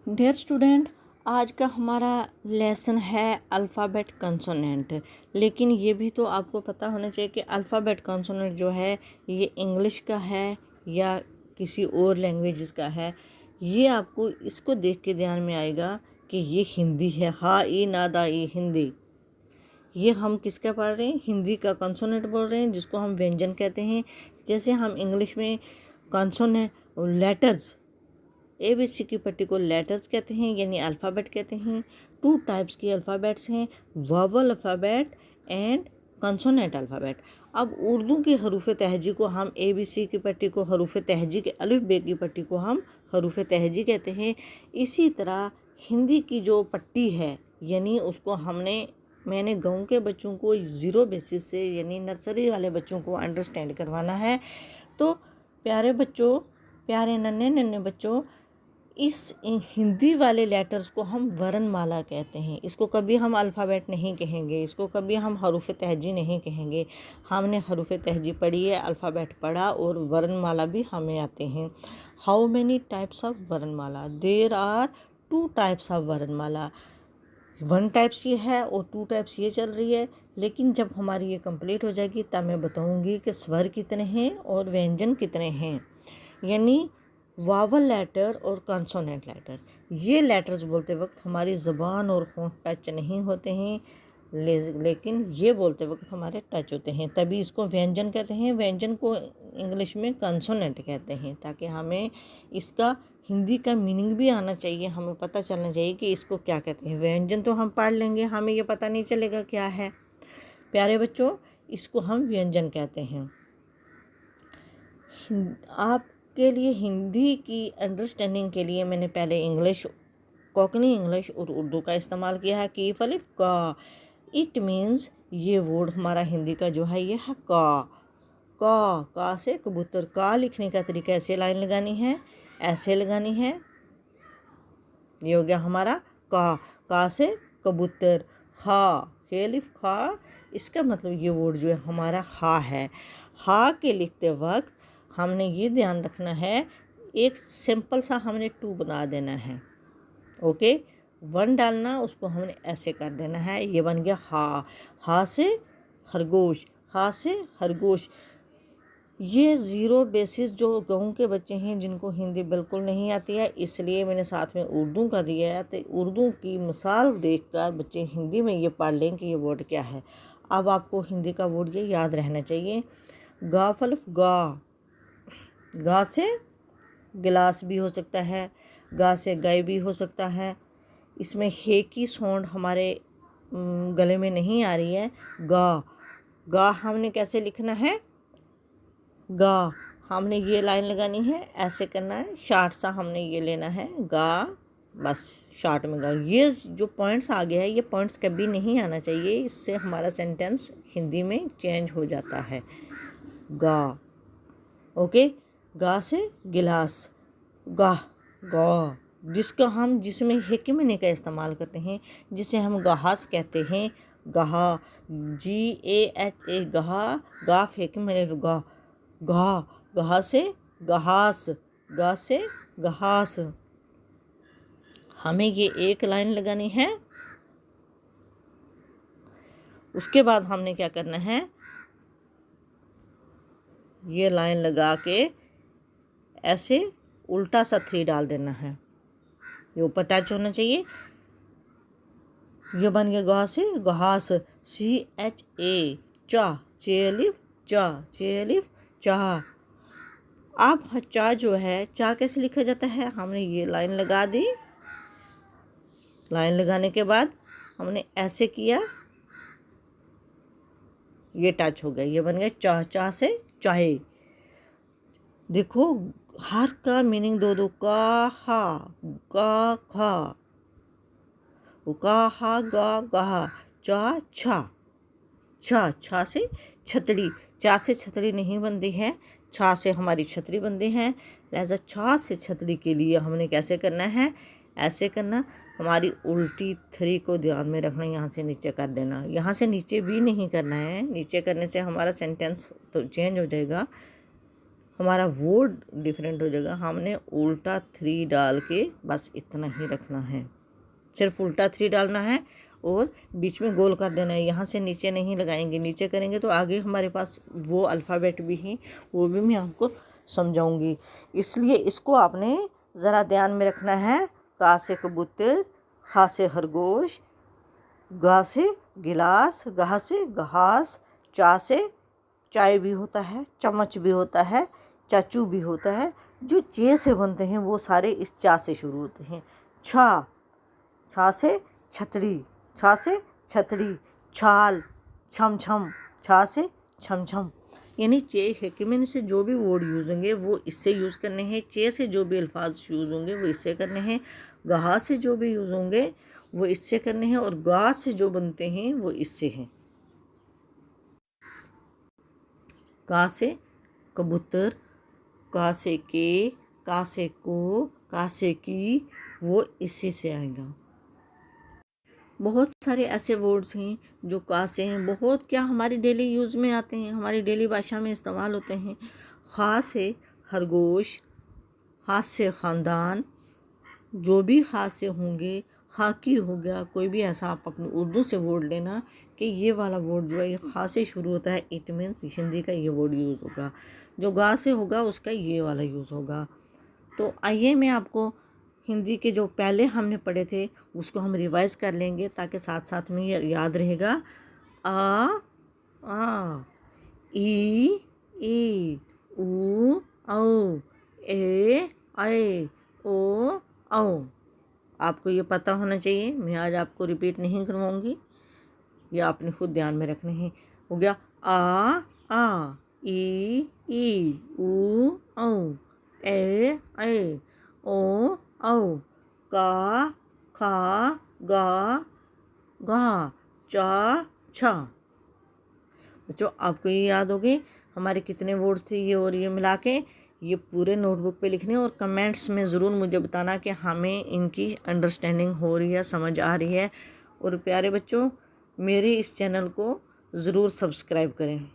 Dear student, आज का हमारा लेसन है अल्फ़ाबेट कंसोनेंट। लेकिन ये भी तो आपको पता होना चाहिए कि अल्फ़ाबेट कंसोनेंट जो है ये इंग्लिश का है या किसी और लैंग्वेजेस का है। ये आपको इसको देख के ध्यान में आएगा कि ये हिंदी है। हा ई नादा ई हिंदी। ये हम किसका पढ़ रहे हैं? हिंदी का कंसोनेंट बोल रहे हैं, जिसको हम व्यंजन कहते हैं। जैसे हम इंग्लिश में कंसोनेंट लेटर्स ABC की पट्टी को लेटर्स कहते हैं, यानी अल्फ़ाबेट कहते हैं। 2 टाइप्स की अल्फ़ाबेट्स हैं, vowel alphabet and consonant alphabet. अब उर्दू की हरूफ तहजी को हम ABC की पट्टी को हरूफ तहजी के अलिफ बे की पट्टी को हम हरूफ तहजी कहते हैं। इसी तरह हिंदी की जो पट्टी है, यानी उसको मैंने गाँव के बच्चों को ज़ीरो बेसिस से, यानी नर्सरी वाले बच्चों को अंडरस्टैंड करवाना है। तो प्यारे बच्चों, प्यारे नन्हे नन्हे बच्चों, इस हिंदी वाले लेटर्स को हम वर्णमाला कहते हैं। इसको कभी हम अल्फ़ाबेट नहीं कहेंगे, इसको कभी हम हरूफ तहजी नहीं कहेंगे। हमने हरूफ तहजी पढ़ी है, अल्फ़ाबेट पढ़ा, और वर्णमाला भी हमें आते हैं। हाउ मैनी टाइप्स ऑफ वर्णमाला? देयर आर 2 टाइप्स ऑफ वर्णमाला। 1 टाइप्स ये है और 2 टाइप्स ये चल रही है। लेकिन जब हमारी ये कंप्लीट हो जाएगी तब मैं बताऊंगी कि स्वर कितने हैं और व्यंजन कितने हैं, यानी वावल लेटर और कंसोनेंट लेटर। ये लेटर्स बोलते वक्त हमारी ज़बान और होंठ टच नहीं होते हैं, लेकिन ये बोलते वक्त हमारे टच होते हैं, तभी इसको व्यंजन कहते हैं। व्यंजन को इंग्लिश में कंसोनेंट कहते हैं, ताकि हमें इसका हिंदी का मीनिंग भी आना चाहिए, हमें पता चलना चाहिए कि इसको क्या कहते हैं। व्यंजन तो हम पढ़ लेंगे, हमें ये पता नहीं चलेगा क्या है। प्यारे बच्चों, इसको हम व्यंजन कहते हैं। आपके लिए हिंदी की अंडरस्टैंडिंग के लिए मैंने पहले इंग्लिश, कोंकणी इंग्लिश और उर्दू का इस्तेमाल किया है। कीफ अलिफ का, इट मीन्स ये वर्ड हमारा हिंदी का जो है ये है का से कबूतर। का लिखने का तरीका ऐसे लाइन लगानी है, ऐसे लगानी है। ये हो गया हमारा का से कबूतर। खा, खेलिफ खा, इसका मतलब ये वर्ड जो है हमारा हा है। हा के लिखते वक्त हमने ये ध्यान रखना है, एक सिंपल सा हमने 2 बना देना है। ओके, 1 डालना, उसको हमने ऐसे कर देना है। ये बन गया हा से खरगोश, हा से खरगोश। ये ज़ीरो बेसिस जो गाँव के बच्चे हैं जिनको हिंदी बिल्कुल नहीं आती है, इसलिए मैंने साथ में उर्दू का दिया है, तो उर्दू की मिसाल देखकर बच्चे हिंदी में ये पढ़ लें कि ये वर्ड क्या है। अब आपको हिंदी का वर्ड ये याद रहना चाहिए। गा फल्फ गा से गिलास भी हो सकता है, गा से गाय भी हो सकता है। इसमें हे की साउंड हमारे गले में नहीं आ रही है। गा हमने कैसे लिखना है? गा हमने ये लाइन लगानी है, ऐसे करना है, शार्ट सा हमने ये लेना है गा, बस शार्ट में गा। ये जो पॉइंट्स आ गया है, ये पॉइंट्स कभी नहीं आना चाहिए, इससे हमारा सेंटेंस हिंदी में चेंज हो जाता है। गा, ओके। गा से गिलास, गा जिसमें हिकमने का इस्तेमाल करते हैं, जिसे हम गहास कहते हैं। गहा, GAHA, गहा, गाफ हिकमने गहा से गहास, गा से गहास। हमें ये एक लाइन लगानी है। उसके बाद हमने क्या करना है, ये लाइन लगा के ऐसे उल्टा सा 3 डाल देना है, ये ऊपर टच होना चाहिए। ये बन गया गा से गहास, CHA, चेलिफ चाह। अब चा जो है, चा कैसे लिखा जाता है? हमने ये लाइन लगा दी, लाइन लगाने के बाद हमने ऐसे किया, ये टच हो गया, ये बन गया चाह से चाहे। देखो, हर का मीनिंग दो का हा, गा खा, गा हा, गा गा, छा से छतरी। चा से छतरी नहीं बनती है, छा से हमारी छतरी बनती है। लिहाजा छा से छतरी के लिए हमने कैसे करना है? ऐसे करना। हमारी उल्टी 3 को ध्यान में रखना, यहाँ से नीचे कर देना। यहाँ से नीचे भी नहीं करना है, नीचे करने से हमारा सेंटेंस तो चेंज हो जाएगा। हमारा वर्ड डिफरेंट हो जाएगा। हमने उल्टा 3 डाल के बस इतना ही रखना है, सिर्फ उल्टा 3 डालना है और बीच में गोल कर देना है। यहाँ से नीचे नहीं लगाएंगे, नीचे करेंगे तो आगे हमारे पास वो अल्फ़ाबेट भी हैं, वो भी मैं आपको समझाऊंगी। इसलिए इसको आपने ज़रा ध्यान में रखना है। का से कबूतर, खा से खरगोश, गा से गिलास, गहा से घास, चा से चाय भी होता है, चम्मच भी होता है, चाचू भी होता है। जो चे से बनते हैं वो सारे इस चा से शुरू होते हैं। छा, छा से छतरी, छा से छतरी, छाल, छम छम, छा से छम छम। यानी चे हेकिमिन से जो भी वर्ड यूज़ होंगे वो इससे यूज़ करने हैं, चे से जो भी अल्फाज यूज़ होंगे वो इससे करने हैं, गहा से जो भी यूज़ होंगे वो इससे करने हैं और गा से जो बनते हैं वो इससे हैं। का से कबूतर, का से के, का से को, का से की, वो इसी से आएगा। बहुत सारे ऐसे वर्ड्स हैं जो का से हैं, बहुत क्या हमारी डेली यूज़ में आते हैं, हमारी डेली भाषा में इस्तेमाल होते हैं। खा से खरगोश, खास से ख़ानदान, जो भी खास से होंगे, खाकी हो गया, कोई भी ऐसा आप अपनी उर्दू से वर्ड लेना कि ये वाला वर्ड जो है ये खा से शुरू होता है, इट मीन्स हिंदी का ये वर्ड यूज़ होगा। जो गा से होगा उसका ये वाला यूज़ होगा। तो आइए मैं आपको हिंदी के जो पहले हमने पढ़े थे उसको हम रिवाइज़ कर लेंगे ताकि साथ साथ में ये याद रहेगा। आ, ई, ऊ, औ, ए, ओ, औ। आपको ये पता होना चाहिए, मैं आज आपको रिपीट नहीं करवाऊंगी, ये आपने खुद ध्यान में रखने हैं। हो गया आ, ई, ऊ, औ, ए, ओ, औ, का, खा, गा, घा, चा, छा। बच्चों आपको ये याद हो गए हमारे कितने वर्ड्स थे ये और ये मिला के। ये पूरे नोटबुक पे लिखने और कमेंट्स में ज़रूर मुझे बताना कि हमें इनकी अंडरस्टैंडिंग हो रही है, समझ आ रही है। और प्यारे बच्चों मेरे इस चैनल को ज़रूर सब्सक्राइब करें।